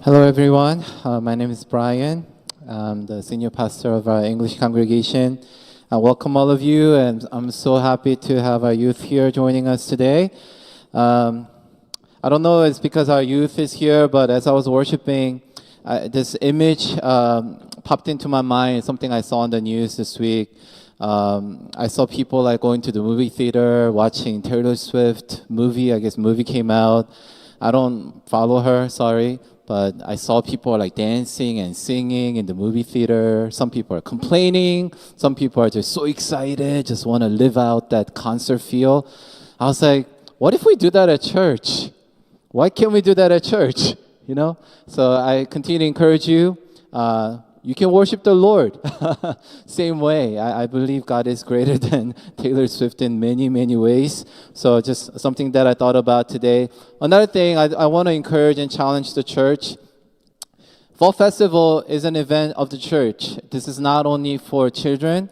Hello, everyone. My name is Brian. I'm the senior pastor of our English congregation. I welcome all of you, and I'm so happy to have our youth here joining us today. I don't know if it's because our youth is here, but as I was worshiping, this image popped into my mind, something I saw on the news this week. I saw people like going to the movie theater, watching Taylor Swift movie. I guess movie came out. I don't follow her, sorry. But I saw people like dancing and singing in the movie theater. Some people are complaining. Some people are just so excited, just want to live out that concert feel. I was like, what if we do that at church? Why can't we do that at church? You know? So I continue to encourage you. You can worship the Lord same way. I believe God is greater than Taylor Swift in many, many ways. So just something that I thought about today. Another thing I want to encourage and challenge the church. Fall Festival is an event of the church. This is not only for children.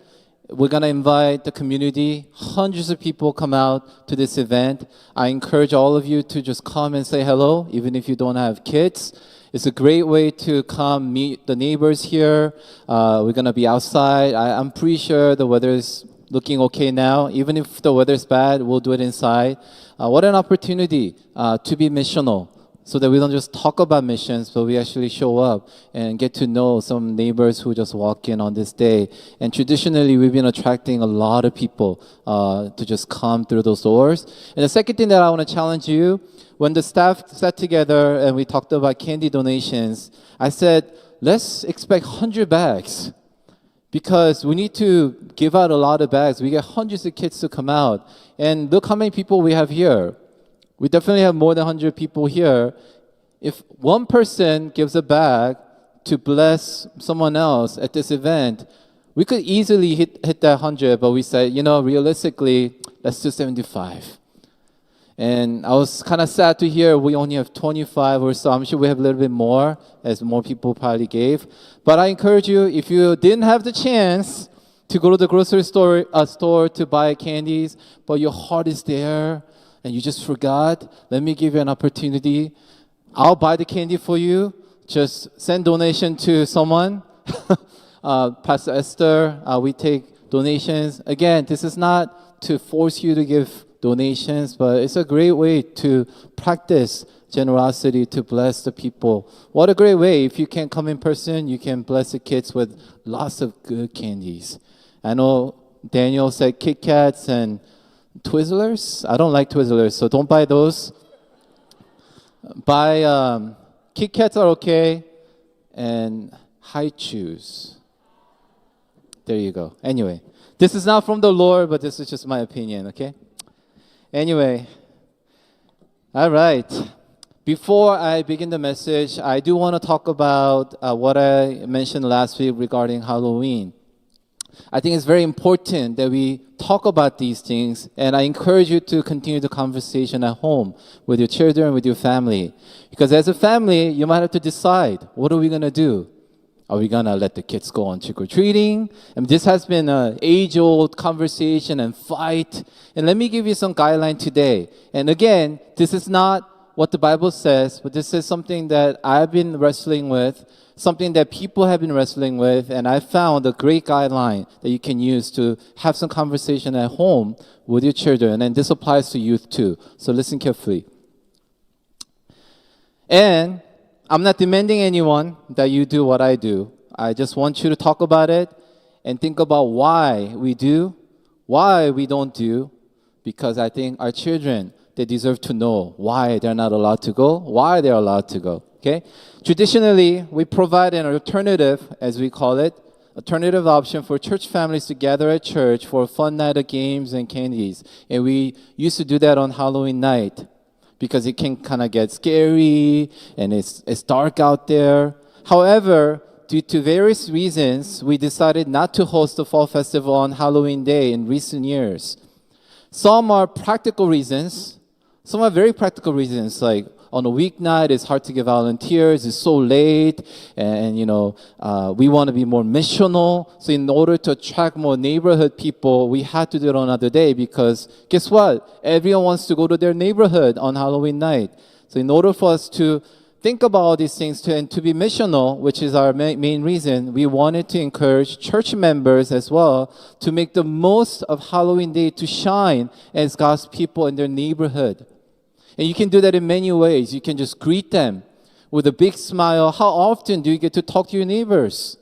We're going to invite the community. Hundreds of people come out to this event. I encourage all of you to just come and say hello, even if you don't have kids. It's a great way to come meet the neighbors here. We're going to be outside. I'm pretty sure the weather is looking okay now. Even if the weather is bad, we'll do it inside. What an opportunity to be missional, so that we don't just talk about missions, but we actually show up and get to know some neighbors who just walk in on this day. And traditionally, we've been attracting a lot of people to just come through those doors. And the second thing that I want to challenge you, when the staff sat together and we talked about candy donations, I said, let's expect 100 bags because we need to give out a lot of bags. We get hundreds of kids to come out. And look how many people we have here. We definitely have more than 100 people here. If one person gives a bag to bless someone else at this event, we could easily hit that 100, but we said, realistically, let's do 75. And I was kind of sad to hear we only have 25 or so. I'm sure we have a little bit more, as more people probably gave. But I encourage you, if you didn't have the chance to go to the grocery store to buy candies, but your heart is there and you just forgot, let me give you an opportunity. I'll buy the candy for you. Just send donation to someone. Pastor Esther, we take donations. Again, this is not to force you to give donations, but it's a great way to practice generosity to bless the people. What a great way. If you can't come in person, you can bless the kids with lots of good candies. I know Daniel said Kit Kats and Twizzlers. I don't like Twizzlers, so don't buy those. Buy Kit Kats are okay, and High Chews. There you go. Anyway, this is not from the Lord, but this is just my opinion, okay? Anyway, all right. Before I begin the message, I do want to talk about what I mentioned last week regarding Halloween. I think it's very important that we talk about these things, and I encourage you to continue the conversation at home with your children, with your family. Because as a family, you might have to decide, what are we going to do? Are we going to let the kids go on trick-or-treating? And this has been an age-old conversation and fight. And let me give you some guideline today. And again, this is not what the Bible says, but this is something that I've been wrestling with, something that people have been wrestling with, and I found a great guideline that you can use to have some conversation at home with your children. And this applies to youth too. So listen carefully. And I'm not demanding anyone that you do what I do. I just want you to talk about it and think about why we do, why we don't do, because I think our children, they deserve to know why they're not allowed to go, why they're allowed to go, okay? Traditionally, we provide an alternative, as we call it, alternative option for church families to gather at church for a fun night of games and candies. And we used to do that on Halloween night, because it can kind of get scary and it's dark out there. However, due to various reasons, we decided not to host the Fall Festival on Halloween Day in recent years. Some are practical reasons. Some are very practical reasons, like on a weeknight, it's hard to get volunteers, it's so late, and we want to be more missional. So in order to attract more neighborhood people, we had to do it on another day because guess what? Everyone wants to go to their neighborhood on Halloween night. So in order for us to think about all these things and to be missional, which is our main reason, we wanted to encourage church members as well to make the most of Halloween Day to shine as God's people in their neighborhood. And you can do that in many ways. You can just greet them with a big smile. How often do you get to talk to your neighbors?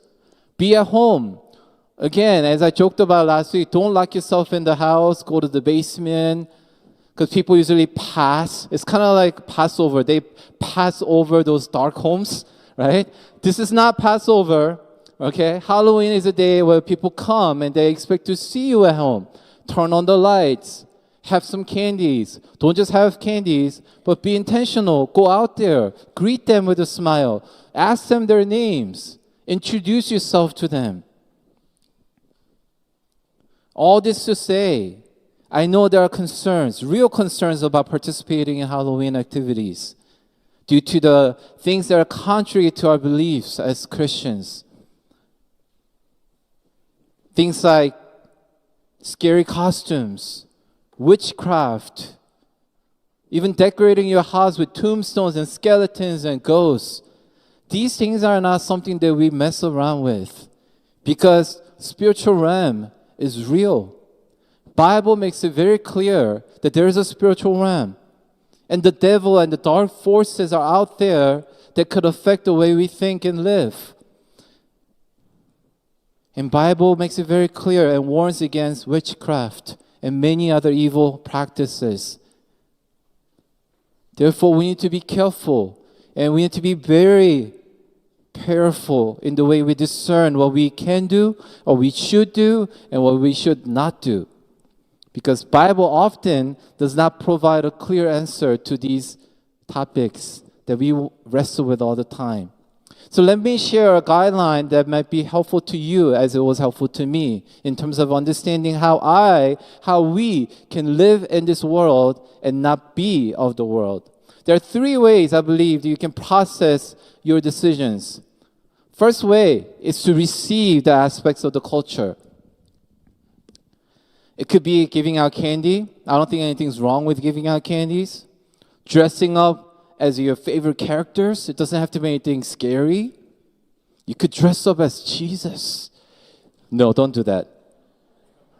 Be at home. Again, as I joked about last week, don't lock yourself in the house, go to the basement, because people usually pass. It's kind of like Passover. They pass over those dark homes, right? This is not Passover, okay? Halloween is a day where people come and they expect to see you at home. Turn on the lights. Have some candies. Don't just have candies, but be intentional. Go out there. Greet them with a smile. Ask them their names. Introduce yourself to them. All this to say, I know there are concerns, real concerns about participating in Halloween activities due to the things that are contrary to our beliefs as Christians. Things like scary costumes, witchcraft, even decorating your house with tombstones and skeletons and ghosts. These things are not something that we mess around with because spiritual realm is real. Bible makes it very clear that there is a spiritual realm. And the devil and the dark forces are out there that could affect the way we think and live. And Bible makes it very clear and warns against witchcraft and many other evil practices. Therefore, we need to be careful and we need to be very careful in the way we discern what we can do, what we should do, and what we should not do. Because Bible often does not provide a clear answer to these topics that we wrestle with all the time. So let me share a guideline that might be helpful to you as it was helpful to me in terms of understanding how we can live in this world and not be of the world. There are 3 ways I believe that you can process your decisions. First way is to receive the aspects of the culture. It could be giving out candy. I don't think anything's wrong with giving out candies. Dressing up as your favorite characters. It doesn't have to be anything scary. You could dress up as Jesus. No, don't do that.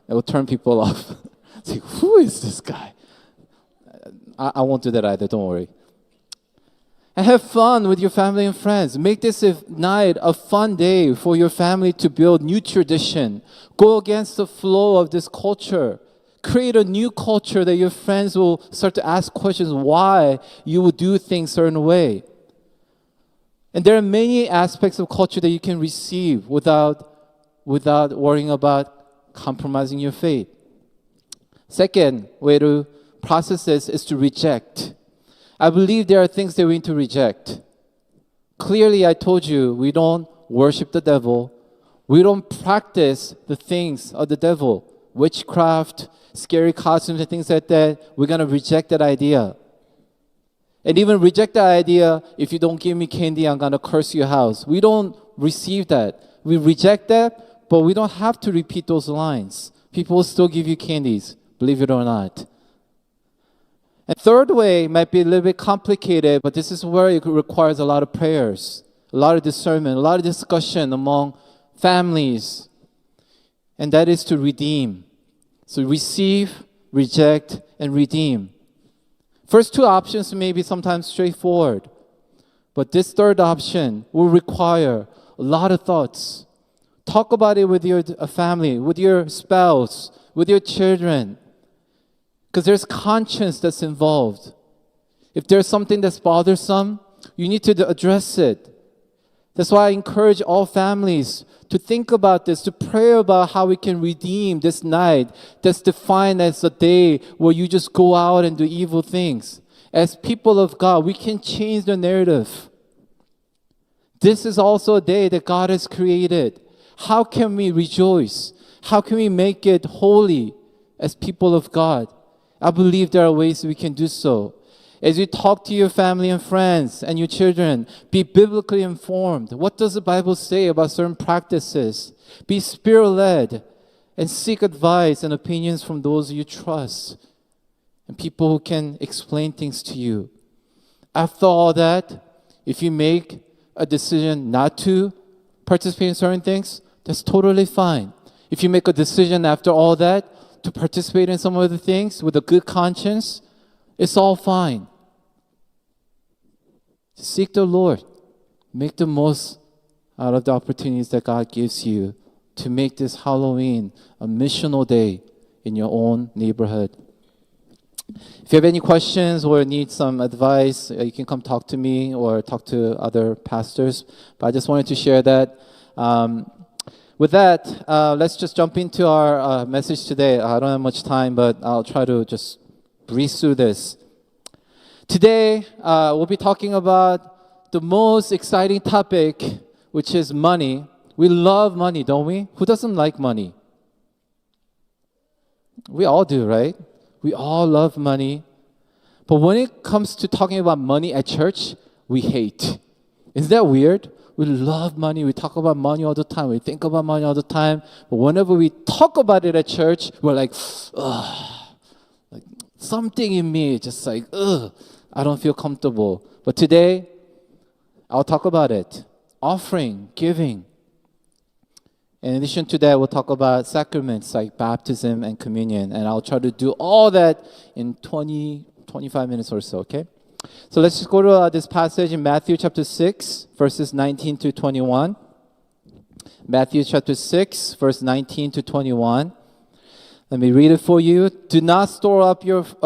It will turn people off. It's like, who is this guy? I won't do that either, don't worry. And have fun with your family and friends. Make this night a fun day for your family to build new tradition. Go against the flow of this culture. Create a new culture that your friends will start to ask questions why you will do things a certain way. And there are many aspects of culture that you can receive without worrying about compromising your faith. Second way to process this is to reject. I believe there are things that we need to reject. Clearly, I told you, we don't worship the devil. We don't practice the things of the devil. Witchcraft, scary costumes, and things like that. We're going to reject that idea. And even reject that idea, if you don't give me candy, I'm going to curse your house. We don't receive that. We reject that, but we don't have to repeat those lines. People will still give you candies, believe it or not. And third way might be a little bit complicated, but this is where it requires a lot of prayers, a lot of discernment, a lot of discussion among families. And that is to redeem. So receive, reject, and redeem. First 2 options may be sometimes straightforward, but this third option will require a lot of thoughts. Talk about it with your family, with your spouse, with your children. Because there's conscience that's involved. If there's something that's bothersome, you need to address it. That's why I encourage all families to think about this, to pray about how we can redeem this night that's defined as a day where you just go out and do evil things. As people of God, we can change the narrative. This is also a day that God has created. How can we rejoice? How can we make it holy as people of God? I believe there are ways we can do so. As you talk to your family and friends and your children, be biblically informed. What does the Bible say about certain practices? Be spirit-led and seek advice and opinions from those you trust and people who can explain things to you. After all that, If you make a decision not to participate in certain things, that's totally fine. If you make a decision after all that to participate in some of the things with a good conscience, it's all fine. Seek the Lord. Make the most out of the opportunities that God gives you to make this Halloween a missional day in your own neighborhood. If you have any questions or need some advice, you can come talk to me or talk to other pastors. But I just wanted to share that. With that, let's just jump into our message today. I don't have much time, but I'll try to just breeze through this. Today, we'll be talking about the most exciting topic, which is money. We love money, don't we? Who doesn't like money? We all do, right? We all love money. But when it comes to talking about money at church, we hate. Is that weird? We love money. We talk about money all the time. We think about money all the time. But whenever we talk about it at church, we're like, ugh. Like something in me is just like, ugh. I don't feel comfortable. But today, I'll talk about it. Offering, giving. In addition to that, we'll talk about sacraments like baptism and communion. And I'll try to do all that in 25 minutes or so, okay? So let's just go to this passage in Matthew chapter 6, verses 19 to 21. Matthew chapter 6, verse 19 to 21. Let me read it for you. Do not store up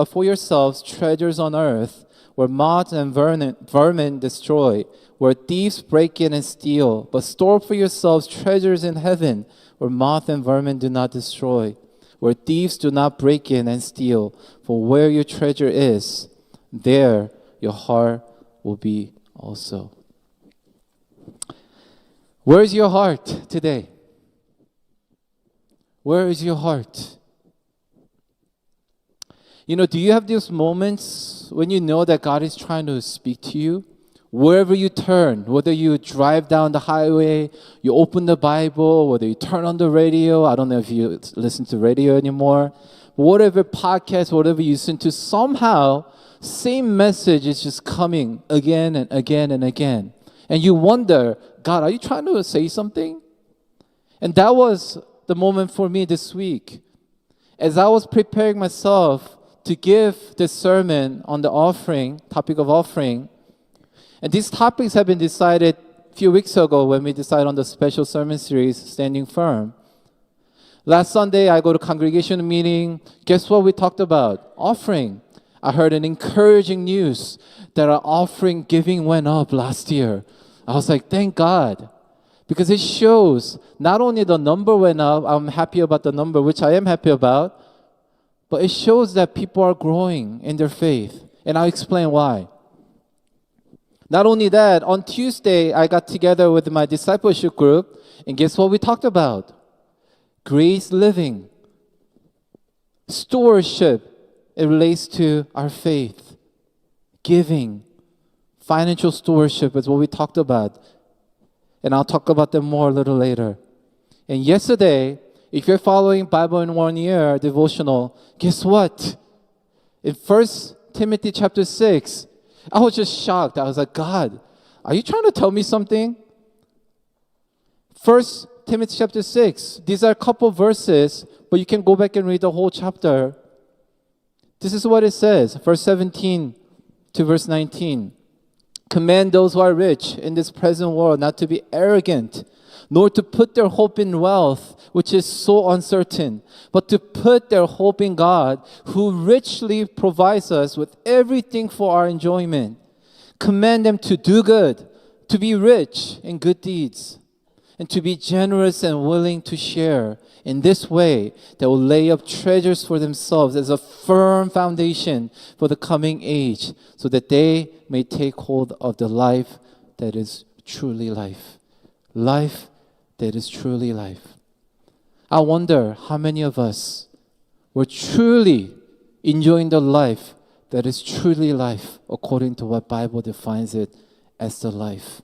for yourselves treasures on earth, where moth and vermin destroy, where thieves break in and steal. But store for yourselves treasures in heaven, where moth and vermin do not destroy, where thieves do not break in and steal. For where your treasure is, there your heart will be also. Where is your heart today? Where is your heart? You know, do you have these moments when you know that God is trying to speak to you? Wherever you turn, whether you drive down the highway, you open the Bible, whether you turn on the radio, I don't know if you listen to radio anymore, whatever podcast, whatever you listen to, somehow, same message is just coming again and again and again. And you wonder, God, are you trying to say something? And that was the moment for me this week. As I was preparing myself to give this sermon on the offering, topic of offering, and these topics have been decided a few weeks ago when we decided on the special sermon series, Standing Firm. Last Sunday, I go to congregation meeting. Guess what we talked about? Offering. I heard an encouraging news that our offering giving went up last year. I was like, thank God. Because it shows not only the number went up, I'm happy about the number, which I am happy about, but it shows that people are growing in their faith. And I'll explain why. Not only that, on Tuesday, I got together with my discipleship group, and guess what we talked about? Grace living, stewardship. It relates to our faith, giving, financial stewardship is what we talked about. And I'll talk about them more a little later. And yesterday, if you're following Bible in 1 Year devotional, guess what? In 1 Timothy chapter 6, I was just shocked. I was like, God, are you trying to tell me something? 1 Timothy chapter 6, these are a couple verses, but you can go back and read the whole chapter. This is what it says, verse 17 to verse 19. Command those who are rich in this present world not to be arrogant, nor to put their hope in wealth, which is so uncertain, but to put their hope in God, who richly provides us with everything for our enjoyment. Command them to do good, to be rich in good deeds, and to be generous and willing to share. In this way, they will lay up treasures for themselves as a firm foundation for the coming age, so that they may take hold of the life that is truly life. Life that is truly life. I wonder how many of us were truly enjoying the life that is truly life, according to what Bible defines it as the life.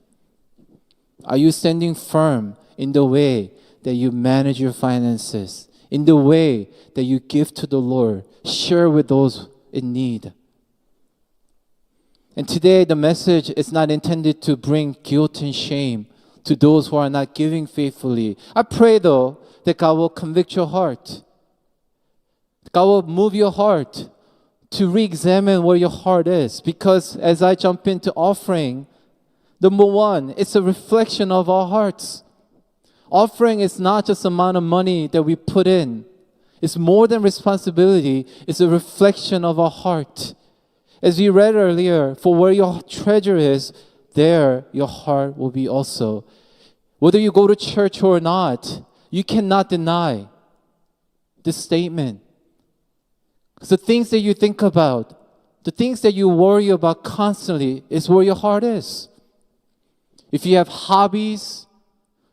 Are you standing firm in the way that you manage your finances, in the way that you give to the Lord, share with those in need? And today, the message is not intended to bring guilt and shame to those who are not giving faithfully. I pray, though, that God will convict your heart. God will move your heart to re-examine where your heart is. Because as I jump into offering, number one, it's a reflection of our hearts. Offering is not just the amount of money that we put in. It's more than responsibility. It's a reflection of our heart. As we read earlier, for where your treasure is, there your heart will be also. Whether you go to church or not, you cannot deny this statement. The things that you think about, the things that you worry about constantly is where your heart is. If you have hobbies,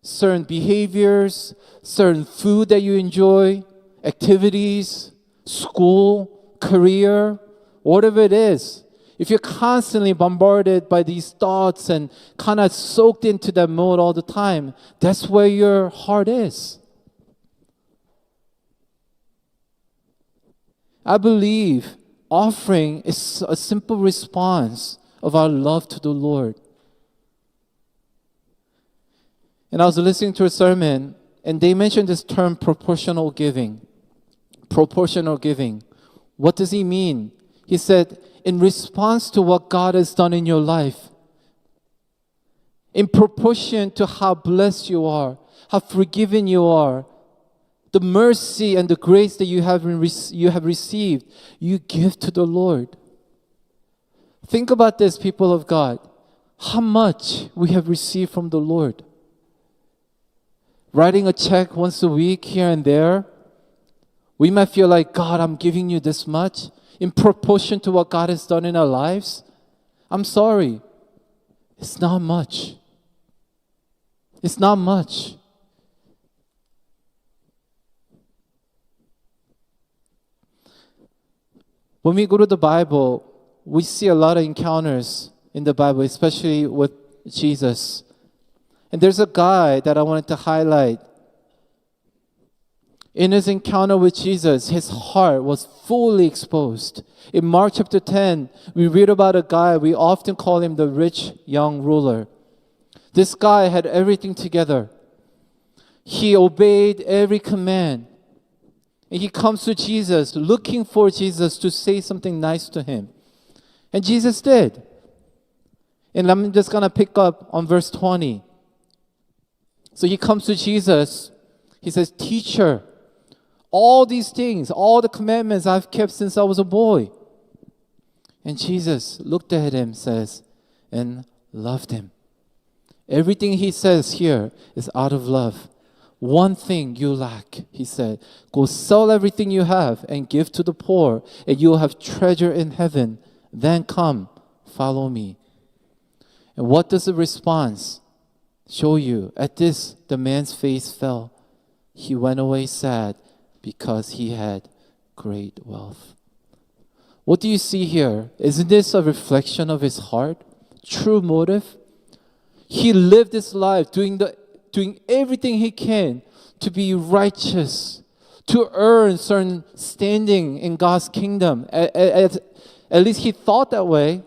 certain behaviors, certain food that you enjoy, activities, school, career, whatever it is, if you're constantly bombarded by these thoughts and kind of soaked into that mode all the time, that's where your heart is. I believe offering is a simple response of our love to the Lord. And I was listening to a sermon, and they mentioned this term proportional giving. Proportional giving. What does he mean? He said, in response to what God has done in your life, in proportion to how blessed you are, how forgiven you are, the mercy and the grace that you have received, you give to the Lord. Think about this, people of God. How much we have received from the Lord. Writing a check once a week here and there, we might feel like, God, I'm giving you this much in proportion to what God has done in our lives. I'm sorry. It's not much. It's not much. When we go to the Bible, we see a lot of encounters in the Bible, especially with Jesus. And there's a guy that I wanted to highlight. In his encounter with Jesus, his heart was fully exposed. In Mark chapter 10, we read about a guy, we often call him the rich young ruler. This guy had everything together. He obeyed every command. And he comes to Jesus, looking for Jesus to say something nice to him. And Jesus did. And I'm just going to pick up on verse 20. So he comes to Jesus. He says, Teacher, all these things, all the commandments I've kept since I was a boy. And Jesus looked at him, says, and loved him. Everything he says here is out of love. One thing you lack, he said. Go sell everything you have and give to the poor, and you will have treasure in heaven. Then come, follow me. And what does the response show you? At this, the man's face fell. He went away sad because he had great wealth. What do you see here? Isn't this a reflection of his heart? True motive? He lived his life doing everything he can to be righteous, to earn certain standing in God's kingdom. At least he thought that way.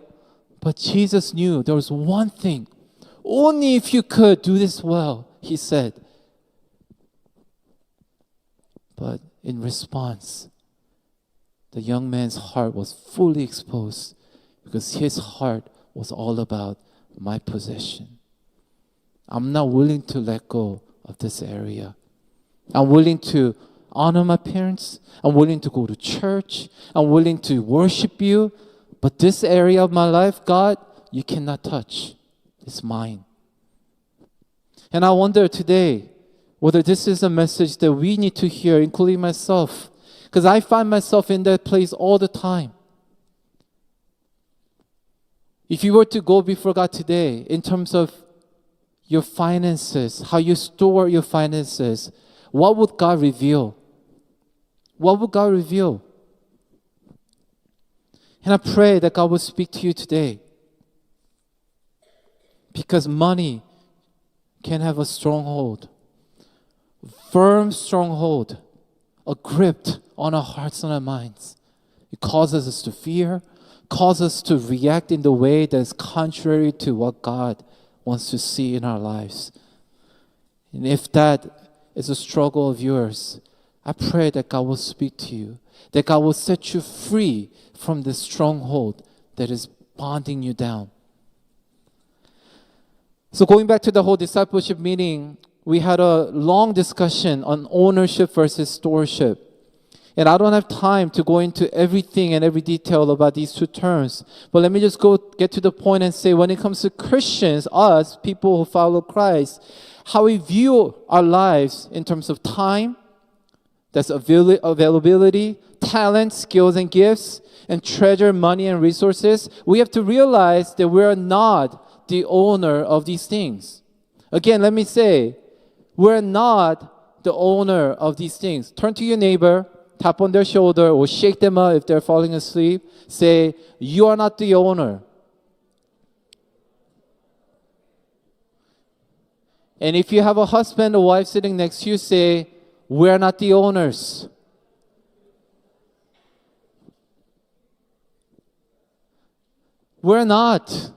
But Jesus knew there was one thing. Only if you could do this well, he said. But in response, the young man's heart was fully exposed because his heart was all about my possession. I'm not willing to let go of this area. I'm willing to honor my parents. I'm willing to go to church. I'm willing to worship you. But this area of my life, God, you cannot touch. It's mine. And I wonder today whether this is a message that we need to hear, including myself. Because I find myself in that place all the time. If you were to go before God today in terms of your finances, how you store your finances, what would God reveal? What would God reveal? And I pray that God will speak to you today. Because money can have a stronghold, firm stronghold, a grip on our hearts and our minds. It causes us to fear, cause us to react in the way that is contrary to what God wants to see in our lives. And if that is a struggle of yours, I pray that God will speak to you, that God will set you free from this stronghold that is bonding you down. So going back to the whole discipleship meeting, we had a long discussion on ownership versus stewardship. And I don't have time to go into everything and every detail about these two terms. But let me just get to the point and say, when it comes to Christians, us, people who follow Christ, how we view our lives in terms of time, that's availability, talent, skills, and gifts, and treasure, money, and resources, we have to realize that we are not the owner of these things. Again, let me say, we're not the owner of these things. Turn to your neighbor, tap on their shoulder, or shake them up if they're falling asleep. Say, you are not the owner. And if you have a husband or wife sitting next to you, say, we're not the owners. We're not.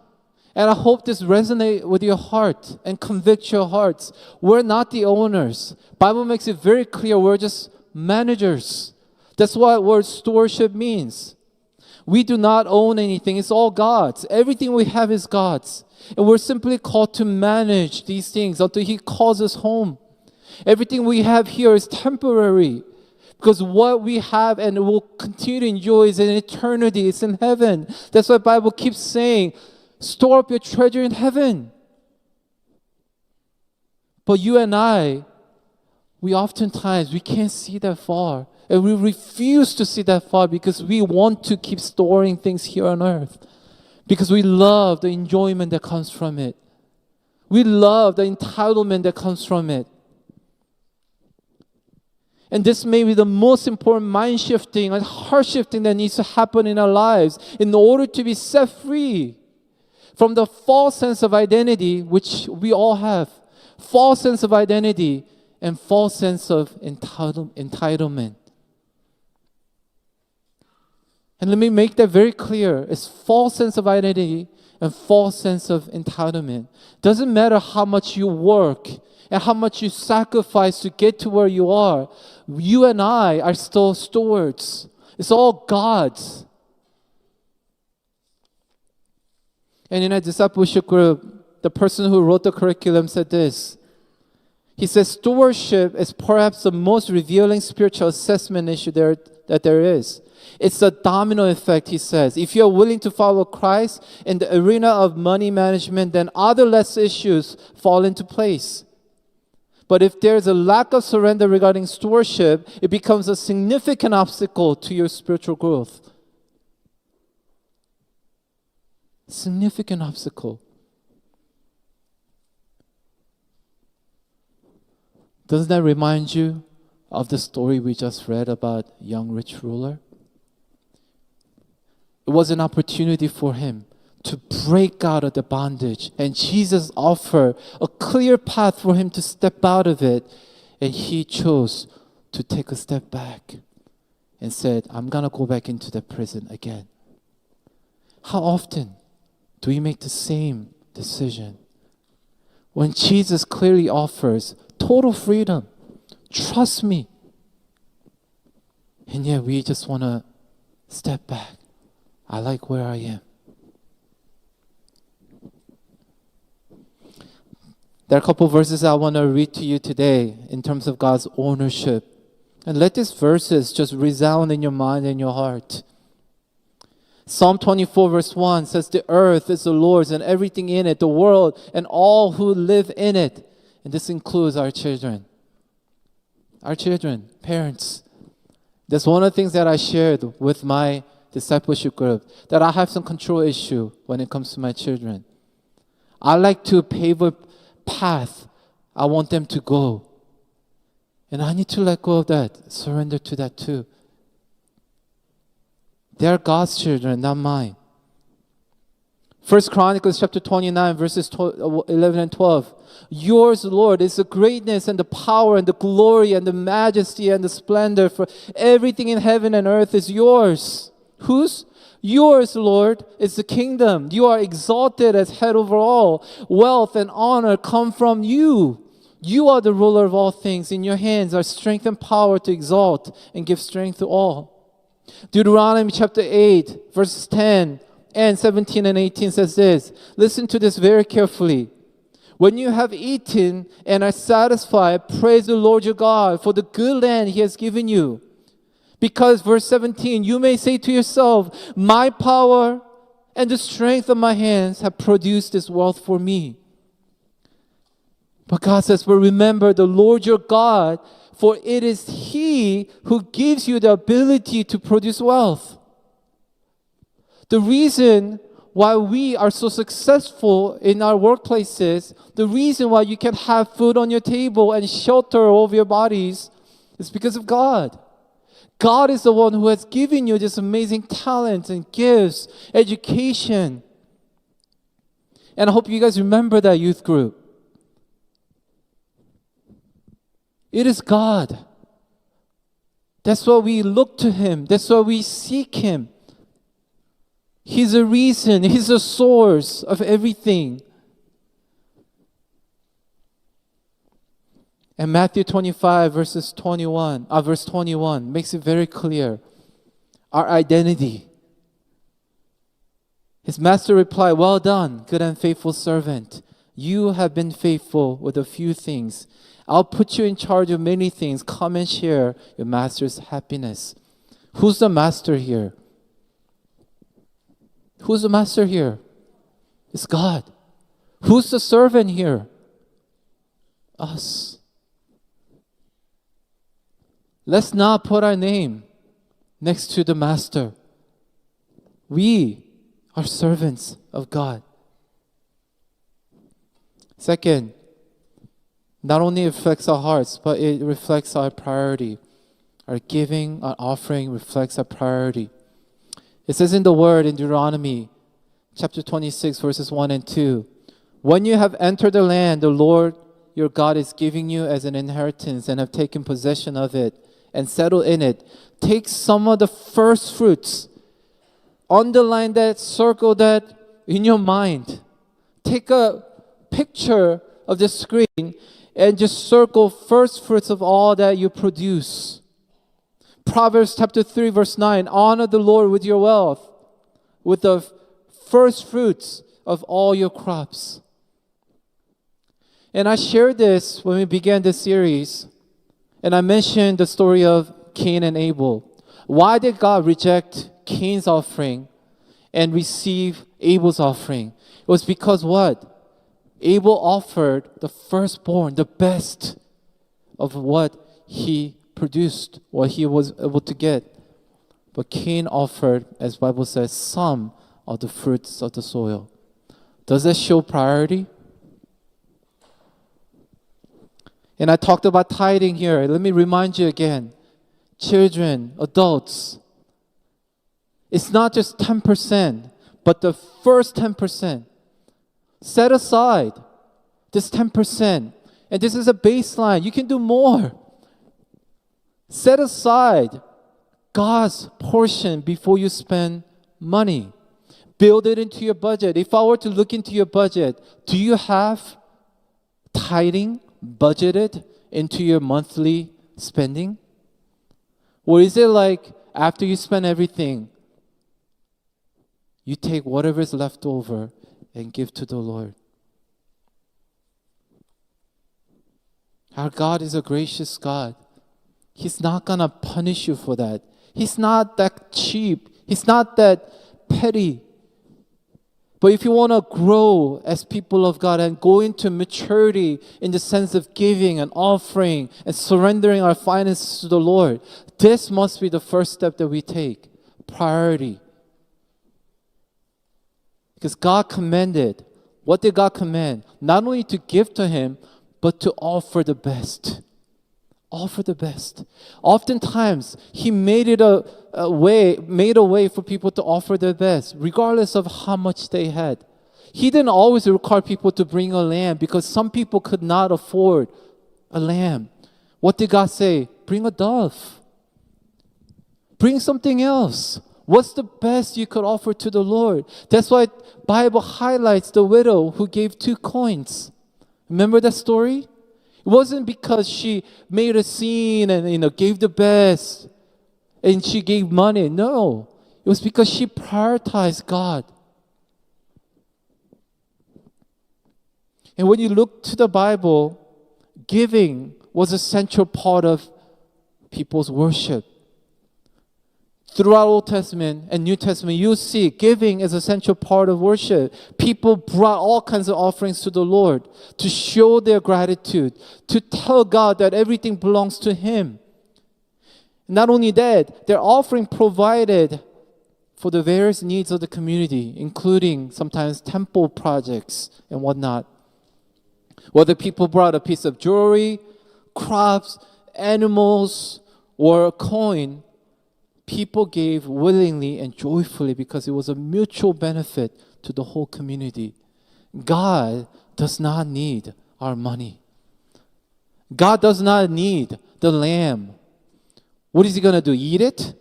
And I hope this resonates with your heart and convicts your hearts. We're not the owners. Bible makes it very clear we're just managers. That's what word stewardship means. We do not own anything. It's all God's. Everything we have is God's. And we're simply called to manage these things until He calls us home. Everything we have here is temporary. Because what we have and will continue to enjoy is in eternity. It's in heaven. That's why the Bible keeps saying, store up your treasure in heaven. But you and I, we oftentimes, we can't see that far. And we refuse to see that far because we want to keep storing things here on earth. Because we love the enjoyment that comes from it. We love the entitlement that comes from it. And this may be the most important mind shifting and heart shifting that needs to happen in our lives in order to be set free from the false sense of identity, which we all have. False sense of identity and false sense of entitlement. And let me make that very clear. It's false sense of identity and false sense of entitlement. Doesn't matter how much you work and how much you sacrifice to get to where you are. You and I are still stewards. It's all God's. And in a discipleship group, the person who wrote the curriculum said this. He says, stewardship is perhaps the most revealing spiritual assessment issue that there is. It's a domino effect, he says. If you're willing to follow Christ in the arena of money management, then other less issues fall into place. But if there's a lack of surrender regarding stewardship, it becomes a significant obstacle to your spiritual growth. Significant obstacle. Doesn't that remind you of the story we just read about young rich ruler? It was an opportunity for him to break out of the bondage. And Jesus offered a clear path for him to step out of it. And he chose to take a step back and said, I'm going to go back into the prison again. How often do we make the same decision? When Jesus clearly offers total freedom, trust me. And yet we just want to step back. I like where I am. There are a couple verses I want to read to you today in terms of God's ownership. And let these verses just resound in your mind and your heart. Psalm 24 verse 1 says, the earth is the Lord's and everything in it, the world and all who live in it. And this includes our children. Our children, parents. That's one of the things that I shared with my discipleship group, that I have some control issue when it comes to my children. I like to pave a path I want them to go. And I need to let go of that, surrender to that too. They are God's children, not mine. 1 Chronicles chapter 29, verses 11 and 12. Yours, Lord, is the greatness and the power and the glory and the majesty and the splendor, for everything in heaven and earth is yours. Whose? Yours, Lord, is the kingdom. You are exalted as head over all. Wealth and honor come from you. You are the ruler of all things. In your hands are strength and power to exalt and give strength to all. Deuteronomy chapter 8, verses 10 and 17 and 18 says this. Listen to this very carefully. When you have eaten and are satisfied, praise the Lord your God for the good land He has given you. Because, verse 17, you may say to yourself, my power and the strength of my hands have produced this wealth for me. But God says, well, remember the Lord your God, for it is He who gives you the ability to produce wealth. The reason why we are so successful in our workplaces, the reason why you can have food on your table and shelter over your bodies is because of God. God is the one who has given you this amazing talent and gifts, education. And I hope you guys remember that youth group. It is God. That's why we look to Him. That's why we seek Him. He's a reason. He's a source of everything. And Matthew 25, verse 21 makes it very clear. Our identity. His master replied, well done, good and faithful servant. You have been faithful with a few things. I'll put you in charge of many things. Come and share your master's happiness. Who's the master here? Who's the master here? It's God. Who's the servant here? Us. Let's not put our name next to the master. We are servants of God. Second, not only reflects our hearts, but it reflects our priority. Our giving, our offering reflects our priority. It says in the word in Deuteronomy chapter 26, verses 1 and 2, when you have entered the land the Lord your God is giving you as an inheritance and have taken possession of it and settled in it, take some of the first fruits. Underline that, circle that in your mind. Take a picture of the screen and just circle first fruits of all that you produce. Proverbs chapter 3 verse 9, honor the Lord with your wealth, with the first fruits of all your crops. And I shared this when we began this series, and I mentioned the story of Cain and Abel. Why did God reject Cain's offering and receive Abel's offering? It was because what? Abel offered the firstborn, the best of what he produced, what he was able to get. But Cain offered, as the Bible says, some of the fruits of the soil. Does that show priority? And I talked about tithing here. Let me remind you again. Children, adults, it's not just 10%, but the first 10%. Set aside this 10%. And this is a baseline. You can do more. Set aside God's portion before you spend money. Build it into your budget. If I were to look into your budget, do you have tithing budgeted into your monthly spending? Or is it like after you spend everything, you take whatever is left over and give to the Lord? Our God is a gracious God. He's not going to punish you for that. He's not that cheap. He's not that petty. But if you want to grow as people of God and go into maturity in the sense of giving and offering and surrendering our finances to the Lord, this must be the first step that we take. Priority. Because God commanded. What did God command? Not only to give to Him, but to offer the best. Offer the best. Oftentimes, He made a way for people to offer their best, regardless of how much they had. He didn't always require people to bring a lamb because some people could not afford a lamb. What did God say? Bring a dove. Bring something else. What's the best you could offer to the Lord? That's why Bible highlights the widow who gave 2 coins. Remember that story? It wasn't because she made a scene and gave the best and she gave money. No, it was because she prioritized God. And when you look to the Bible, giving was a central part of people's worship. Throughout Old Testament and New Testament, you see giving is a central part of worship. People brought all kinds of offerings to the Lord to show their gratitude, to tell God that everything belongs to Him. Not only that, their offering provided for the various needs of the community, including sometimes temple projects and whatnot. Whether people brought a piece of jewelry, crops, animals, or a coin, people gave willingly and joyfully because it was a mutual benefit to the whole community. God does not need our money. God does not need the lamb. What is He going to do? Eat it?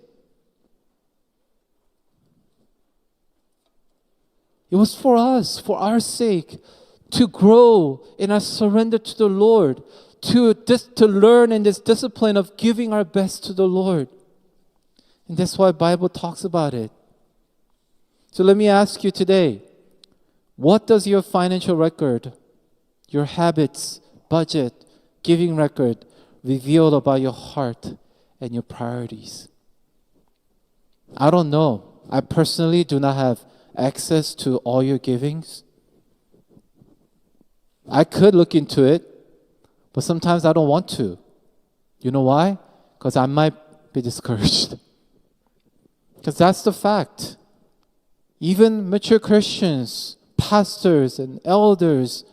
It was for us, for our sake, to grow in our surrender to the Lord, to learn in this discipline of giving our best to the Lord. And that's why the Bible talks about it. So let me ask you today, what does your financial record, your habits, budget, giving record reveal about your heart and your priorities? I don't know. I personally do not have access to all your givings. I could look into it, but sometimes I don't want to. You know why? Because I might be discouraged. Because that's the fact. Even mature Christians, pastors and elders,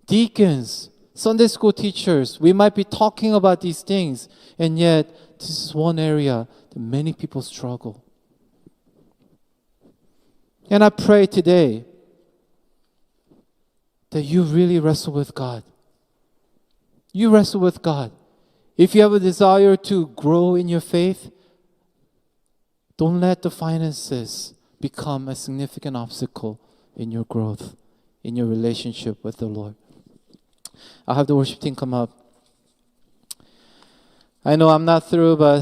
deacons, Sunday school teachers, we might be talking about these things, and yet this is one area that many people struggle. And I pray today that you really wrestle with God. You wrestle with God. If you have a desire to grow in your faith, don't let the finances become a significant obstacle in your growth, in your relationship with the Lord. I'll have the worship team come up. I know I'm not through, but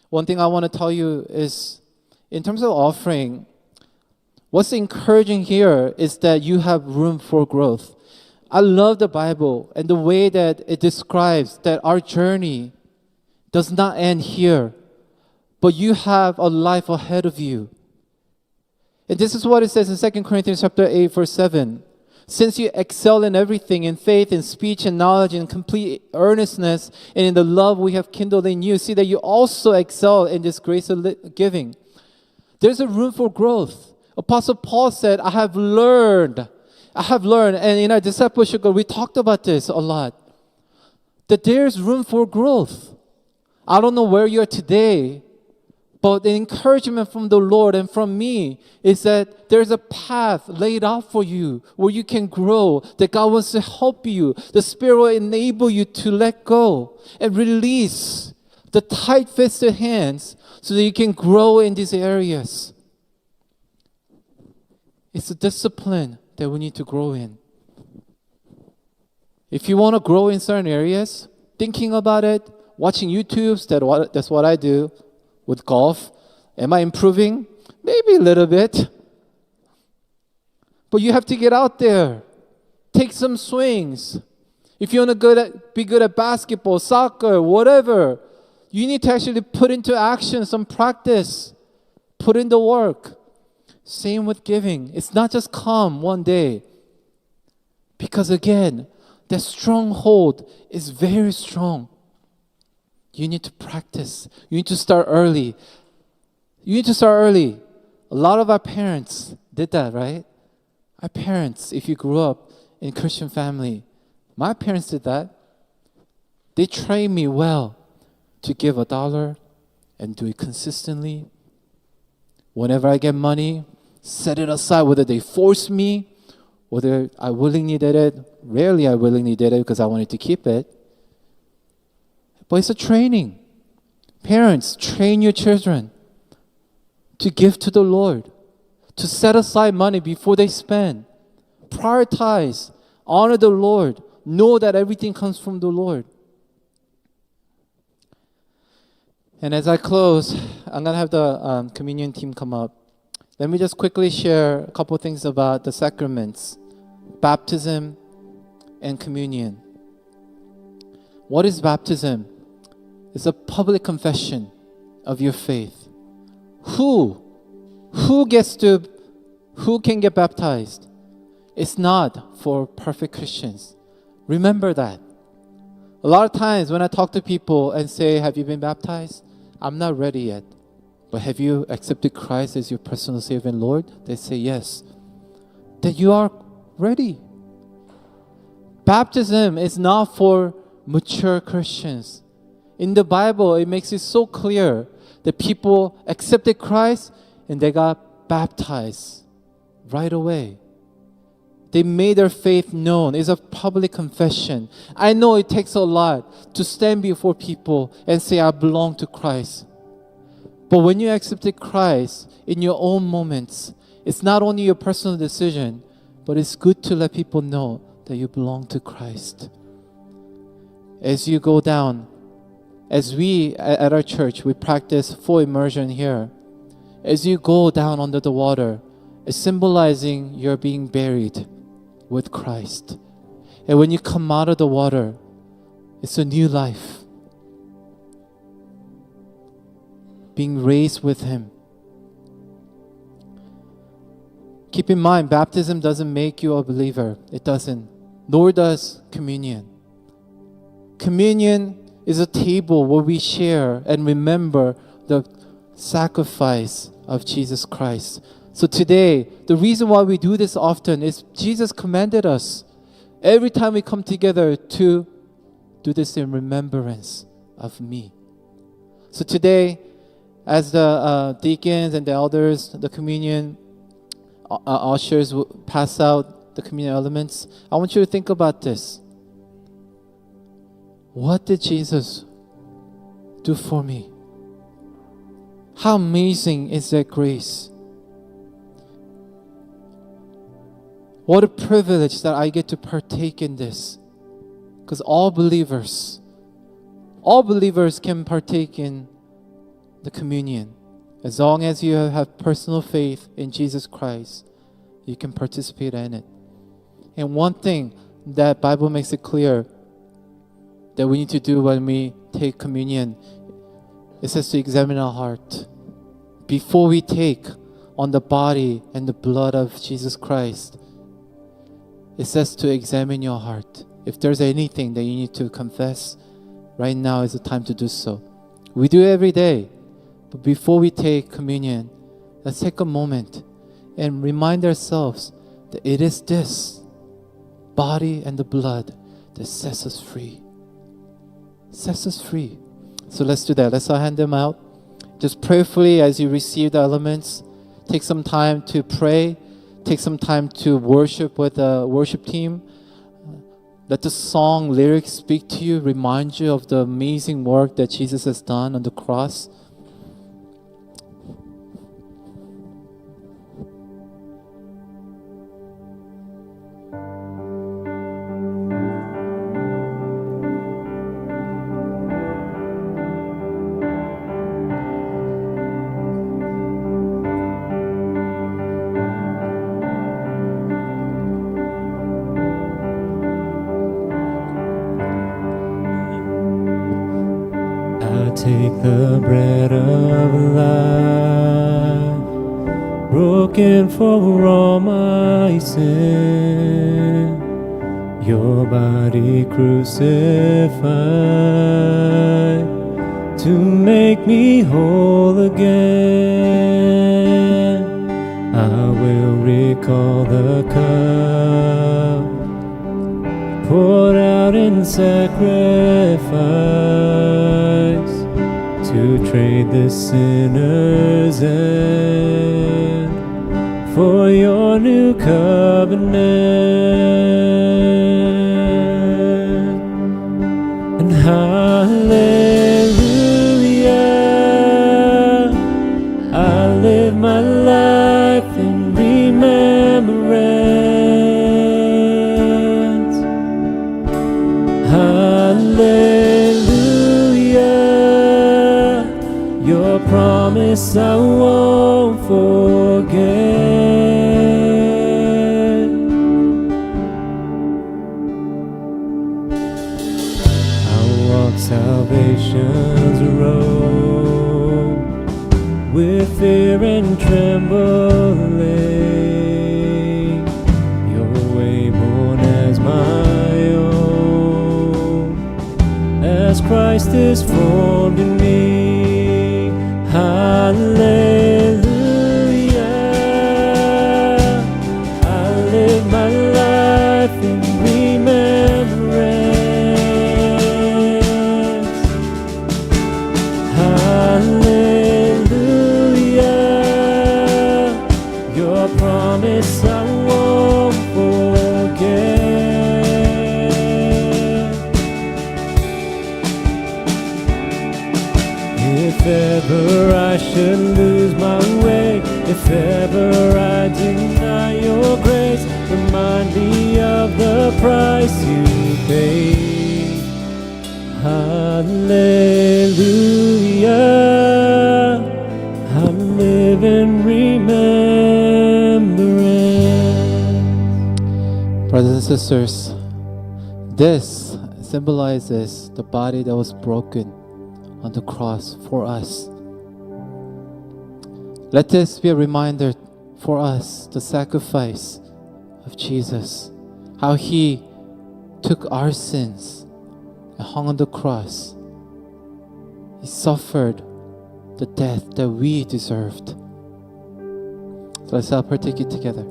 one thing I want to tell you is, in terms of offering, what's encouraging here is that you have room for growth. I love the Bible and the way that it describes that our journey does not end here, but you have a life ahead of you. And this is what it says in 2 Corinthians chapter 8, verse 7. Since you excel in everything, in faith, in speech, and knowledge, in complete earnestness, and in the love we have kindled in you, see that you also excel in this grace of giving. There's a room for growth. Apostle Paul said, I have learned, and in our discipleship, we talked about this a lot, that there's room for growth. I don't know where you are today, but the encouragement from the Lord and from me is that there's a path laid out for you where you can grow, that God wants to help you. The Spirit will enable you to let go and release the tight-fisted hands so that you can grow in these areas. It's a discipline that we need to grow in. If you want to grow in certain areas, thinking about it, watching YouTubes, that's what I do with golf. Am I improving? Maybe a little bit. But you have to get out there. Take some swings. If you want to be good at basketball, soccer, whatever, you need to actually put into action some practice. Put in the work. Same with giving. It's not just come one day. Because again, the stronghold is very strong. You need to practice. You need to start early. A lot of our parents did that, right? Our parents, if you grew up in a Christian family, my parents did that. They trained me well to give $1 and do it consistently. Whenever I get money, set it aside, whether they force me, whether I willingly did it. Rarely I willingly did it because I wanted to keep it. But it's a training. Parents, train your children. to give to the Lord, to set aside money before they spend. Prioritize, honor the Lord, know that everything comes from the Lord. And as I close, I'm going to have the communion team come up. Let me just quickly share a couple things about the sacraments, baptism and communion. What is baptism? It's a public confession of your faith. Who can get baptized? It's not for perfect Christians. Remember that. A lot of times when I talk to people and say, have you been baptized? I'm not ready yet. But have you accepted Christ as your personal Savior and Lord? They say yes. Then you are ready. Baptism is not for mature Christians. In the Bible, it makes it so clear that people accepted Christ and they got baptized right away. They made their faith known. It's a public confession. I know it takes a lot to stand before people and say, I belong to Christ. But when you accepted Christ in your own moments, it's not only your personal decision, but it's good to let people know that you belong to Christ. As you go down, as we at our church, we practice full immersion here. As you go down under the water, it's symbolizing you're being buried with Christ. And when you come out of the water, it's a new life. Being raised with Him. Keep in mind, baptism doesn't make you a believer. It doesn't. Nor does communion. Communion is a table where we share and remember the sacrifice of Jesus Christ. So today, the reason why we do this often is Jesus commanded us every time we come together to do this in remembrance of me. So today, as the deacons and the elders, the communion ushers will pass out the communion elements, I want you to think about this. What did Jesus do for me? How amazing is that grace? What a privilege that I get to partake in this. Because all believers can partake in the communion. As long as you have personal faith in Jesus Christ, you can participate in it. And one thing that Bible makes it clear that we need to do when we take communion, it says to examine our heart. Before we take on the body and the blood of Jesus Christ, it says to examine your heart. If there's anything that you need to confess, right now is the time to do so. We do it every day. But before we take communion, let's take a moment and remind ourselves that it is this body and the blood that sets us free. Sets us free. So let's do that. Let's all hand them out. Just prayerfully as you receive the elements, take some time to pray. Take some time to worship with the worship team. Let the song lyrics speak to you, remind you of the amazing work that Jesus has done on the cross. Take the bread of life, broken for all my sin, your body crucified to make me whole again. I will recall the cup poured out in sacrifice to trade the sinner's end for your new covenant. And hallelujah, I live as Christ is formed in me. Hallelujah. I live my life in remembrance. Hallelujah. Your promise I won't forget. If ever I should lose my way, if ever I deny your grace, remind me of the price you paid. Hallelujah. I live in remembrance. Brothers and sisters, this symbolizes the body that was broken on the cross for us. Let this be a reminder for us, the sacrifice of Jesus, how He took our sins and hung on the cross. He suffered the death that we deserved. So let's all partake it together.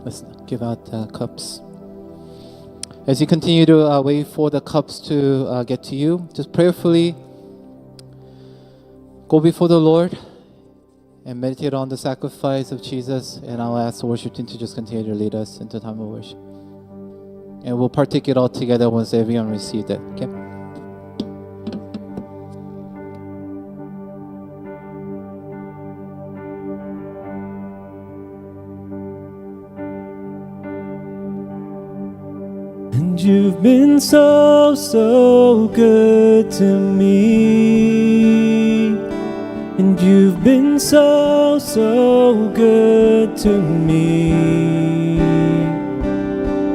Let's give out the cups. As you continue to wait for the cups to get to you, just prayerfully go before the Lord and meditate on the sacrifice of Jesus. And I'll ask the worship team to just continue to lead us into time of worship. And we'll partake it all together once everyone received it. Okay? And you've been so, so good to me. And you've been so, so good to me.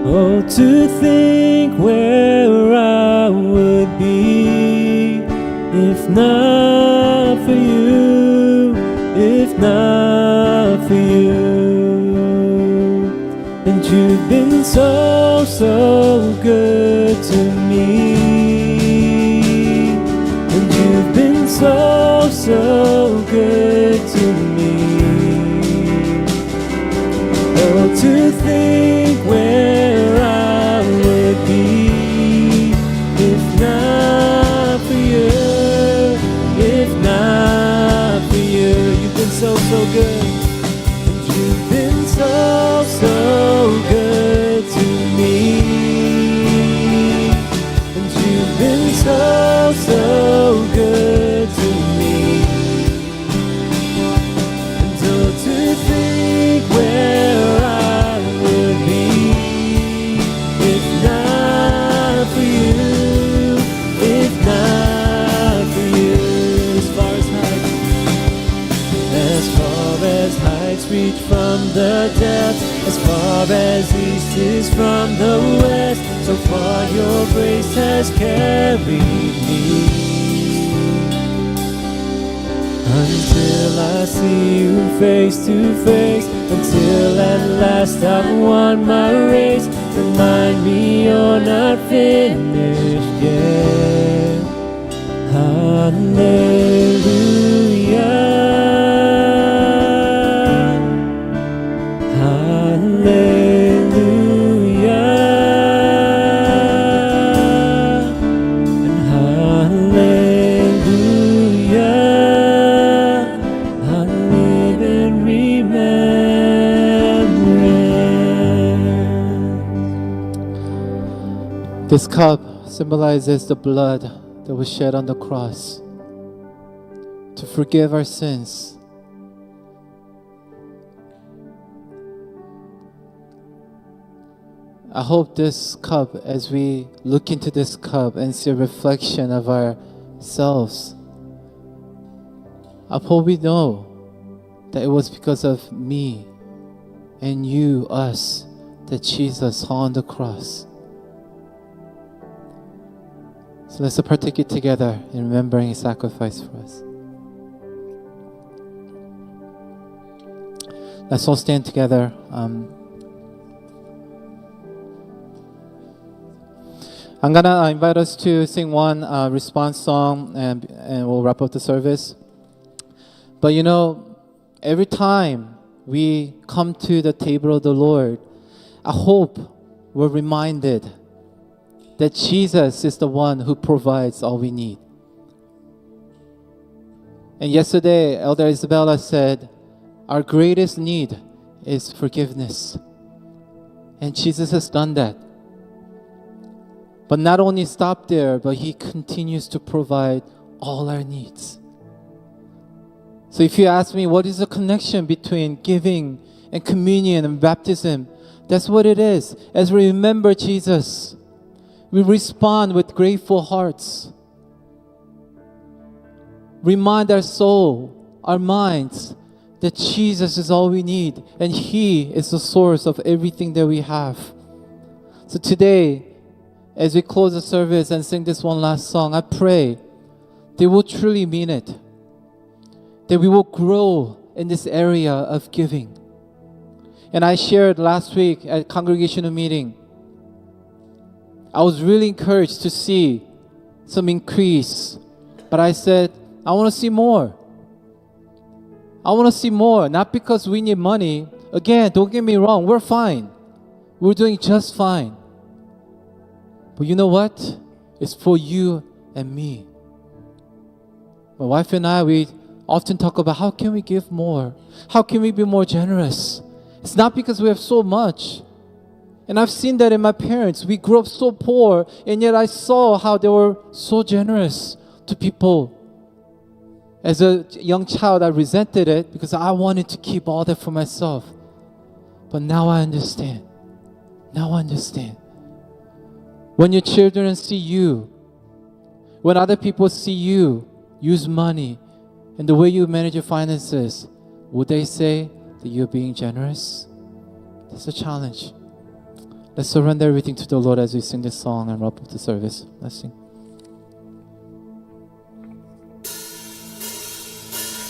Oh, to think where I would be if not for you, if not for you. And you've been so, so good to me. And you've been so, so good to me. Oh, to think where I would be if not for you, if not for you. You've been so, so good. And you've been so, so good to me. And you've been so, so good to me. And oh, to think where I would be if not for you, if not for you. As far as heights reach from the depths, as far as east is from the west, so far your grace has carried me. Until I see you face to face, until at last I've won my race, remind me you're not finished yet. Hallelujah. This cup symbolizes the blood that was shed on the cross to forgive our sins. I hope this cup, as we look into this cup and see a reflection of ourselves, I hope we know that it was because of me and you, us, that Jesus hung on the cross. So let's partake it together in remembering His sacrifice for us. Let's all stand together. I'm gonna invite us to sing one response song, and we'll wrap up the service. But you know, every time we come to the table of the Lord, I hope we're reminded that Jesus is the one who provides all we need. And yesterday, Elder Isabella said, our greatest need is forgiveness. And Jesus has done that. But not only stopped there, but He continues to provide all our needs. So if you ask me, what is the connection between giving and communion and baptism? That's what it is. As we remember Jesus, we respond with grateful hearts. Remind our soul, our minds, that Jesus is all we need and He is the source of everything that we have. So today, as we close the service and sing this one last song, I pray that we'll truly mean it. That we will grow in this area of giving. And I shared last week at congregational meeting, I was really encouraged to see some increase. But I said, I want to see more. I want to see more, not because we need money. Again, don't get me wrong, we're fine. We're doing just fine. But you know what? It's for you and me. My wife and I, we often talk about how can we give more? How can we be more generous? It's not because we have so much. And I've seen that in my parents. We grew up so poor, and yet I saw how they were so generous to people. As a young child, I resented it because I wanted to keep all that for myself. But now I understand. Now I understand. When your children see you, when other people see you use money and the way you manage your finances, would they say that you're being generous? That's a challenge. Let's surrender everything to the Lord as we sing this song and wrap up the service. Let's sing.